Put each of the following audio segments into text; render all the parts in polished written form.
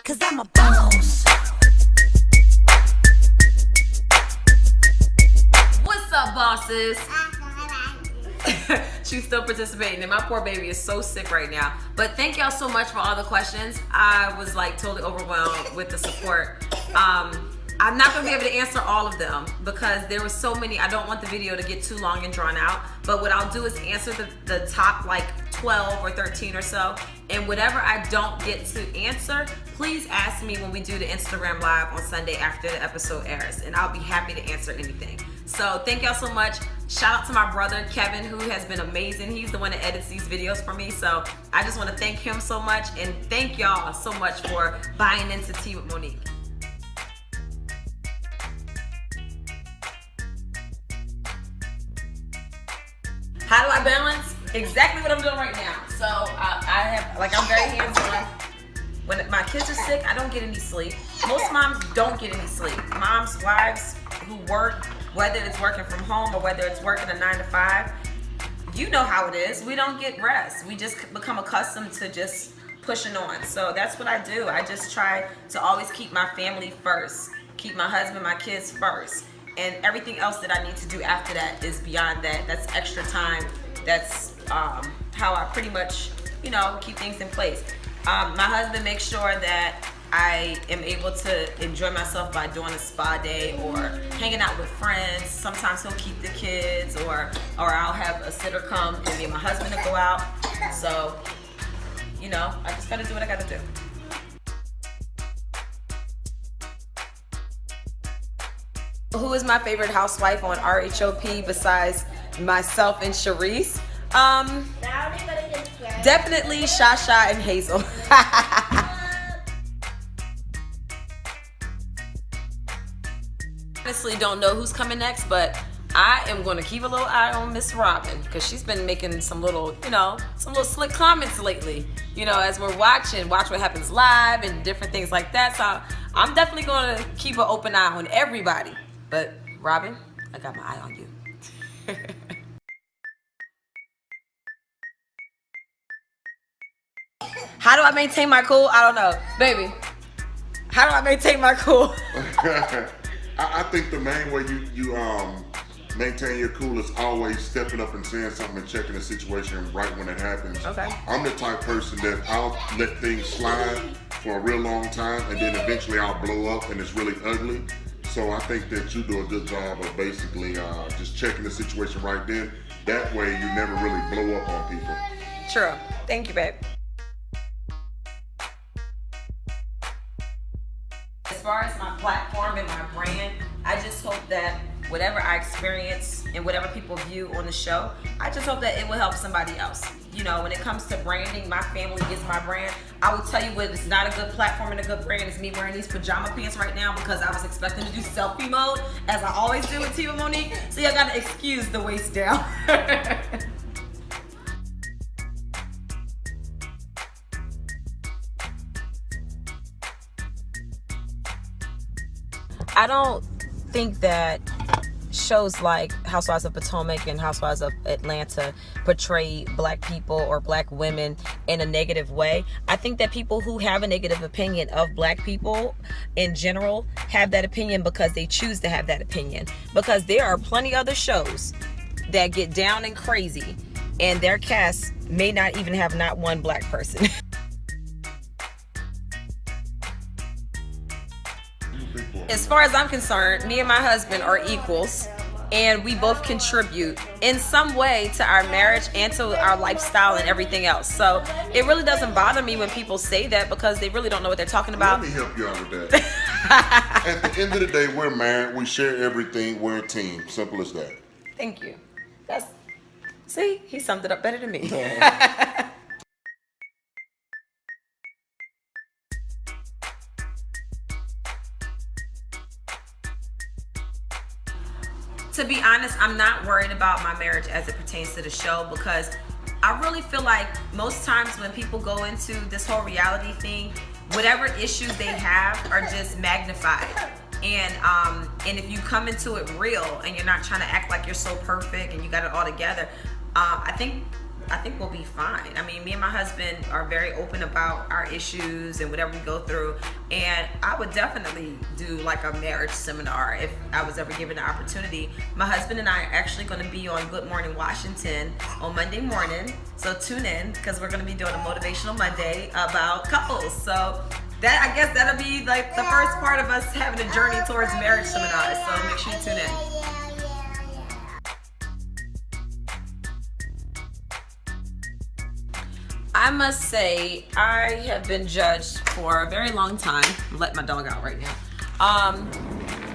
'cause I'm a boss. What's up, bosses? She's still participating, and my poor baby is so sick right now. But thank y'all so much for all the questions. I was like totally overwhelmed with the support. I'm not gonna be able to answer all of them because there were so many. I don't want the video to get too long and drawn out. But what I'll do is answer the top like 12 or 13 or so. And whatever I don't get to answer, please ask me when we do the Instagram live on Sunday after the episode airs, and I'll be happy to answer anything. So thank y'all so much. Shout out to my brother Kevin, who has been amazing. He's the one that edits these videos for me. So I just want to thank him so much, and thank y'all so much for buying into Tea with Monique. How do I balance? Exactly what I'm doing right now. So I'm very hands-on. When my kids are sick, I don't get any sleep. Most moms don't get any sleep. Moms, wives who work, whether it's working from home or whether it's working a 9 to 5, you know how it is. We don't get rest. We just become accustomed to just pushing on. So that's what I do. I just try to always keep my family first, keep my husband, my kids first. And everything else that I need to do after that is beyond that. That's extra time. That's how I pretty much, keep things in place. My husband makes sure that I am able to enjoy myself by doing a spa day or hanging out with friends. Sometimes he'll keep the kids, or I'll have a sitter come and me and my husband will go out. So, I just gotta do what I gotta do. Who is my favorite housewife on RHOP besides myself and Charrisse? Definitely Shasha and Hazel. Honestly, don't know who's coming next, but I am going to keep a little eye on Miss Robin because she's been making some little slick comments lately. As we're watch what happens live and different things like that. So I'm definitely going to keep an open eye on everybody. But Robin, I got my eye on you. How do I maintain my cool? I don't know. Baby, how do I maintain my cool? I think the main way you maintain your cool is always stepping up and saying something and checking the situation right when it happens. Okay. I'm the type person that I'll let things slide for a real long time and then eventually I'll blow up and it's really ugly. So I think that you do a good job of basically just checking the situation right then. That way you never really blow up on people. True. Thank you, babe. As far as my platform and my brand, I just hope that whatever I experience and whatever people view on the show, I just hope that it will help somebody else. When it comes to branding, my family is my brand. I will tell you what is not a good platform and a good brand is me wearing these pajama pants right now because I was expecting to do selfie mode, as I always do with Tea with Monique. So y'all gotta excuse the waist down. I don't think that shows like Housewives of Potomac and Housewives of Atlanta portray black people or black women in a negative way. I think that people who have a negative opinion of black people in general have that opinion because they choose to have that opinion. Because there are plenty other shows that get down and crazy and their cast may not even have not one black person. As far as I'm concerned, me and my husband are equals, and we both contribute in some way to our marriage and to our lifestyle and everything else. So it really doesn't bother me when people say that because they really don't know what they're talking about. Let me help you out with that. At the end of the day, we're married. We share everything. We're a team. Simple as that. Thank you. See, he summed it up better than me. To be honest, I'm not worried about my marriage as it pertains to the show because I really feel like most times when people go into this whole reality thing, whatever issues they have are just magnified. And if you come into it real and you're not trying to act like you're so perfect and you got it all together, I think I think we'll be fine. I mean, me and my husband are very open about our issues and whatever we go through. And I would definitely do like a marriage seminar if I was ever given the opportunity. My husband and I are actually going to be on Good Morning Washington on Monday morning. So tune in, because we're going to be doing a motivational Monday about couples. So that, I guess that'll be like the first part of us having a journey towards marriage seminars. So make sure you tune in. I must say, I have been judged for a very long time. I'm letting my dog out right now.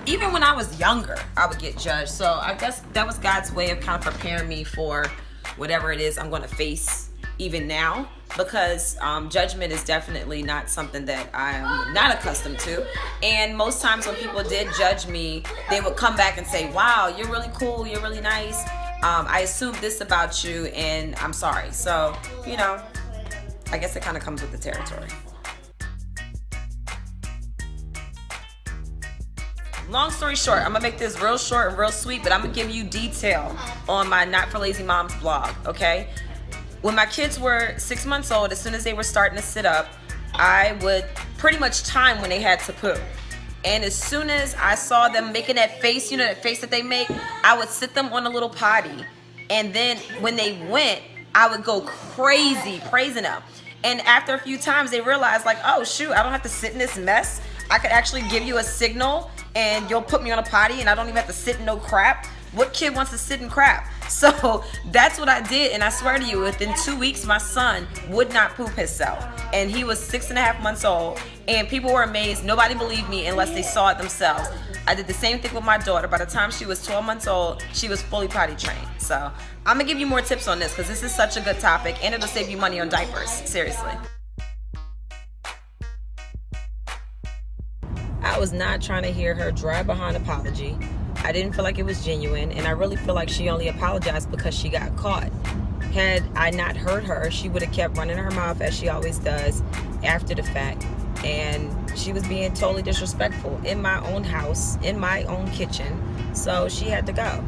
Even when I was younger, I would get judged. So I guess that was God's way of kind of preparing me for whatever it is I'm going to face even now. Because judgment is definitely not something that I'm not accustomed to. And most times when people did judge me, they would come back and say, wow, you're really cool, you're really nice. I assumed this about you and I'm sorry. So, you know, I guess it kind of comes with the territory. Long story short, I'm gonna make this real short and real sweet, but I'm gonna give you detail on my Not for Lazy Moms blog, okay? When my kids were 6 months old, as soon as they were starting to sit up, I would pretty much time when they had to poop. And as soon as I saw them making that face, you know, that face that they make, I would sit them on a little potty. And then when they went, I would go crazy praising them. And after a few times, they realized like, oh shoot, I don't have to sit in this mess. I could actually give you a signal and you'll put me on a potty and I don't even have to sit in no crap. What kid wants to sit in crap? So that's what I did. And I swear to you, within 2 weeks, my son would not poop himself. And he was 6.5 months old. And people were amazed. Nobody believed me unless they saw it themselves. I did the same thing with my daughter. By the time she was 12 months old, she was fully potty trained. So I'm gonna give you more tips on this because this is such a good topic and it'll save you money on diapers. Seriously. I was not trying to hear her dry behind apology. I didn't feel like it was genuine, and I really feel like she only apologized because she got caught. Had I not heard her, she would have kept running her mouth as she always does after the fact. And she was being totally disrespectful in my own house, in my own kitchen. So she had to go.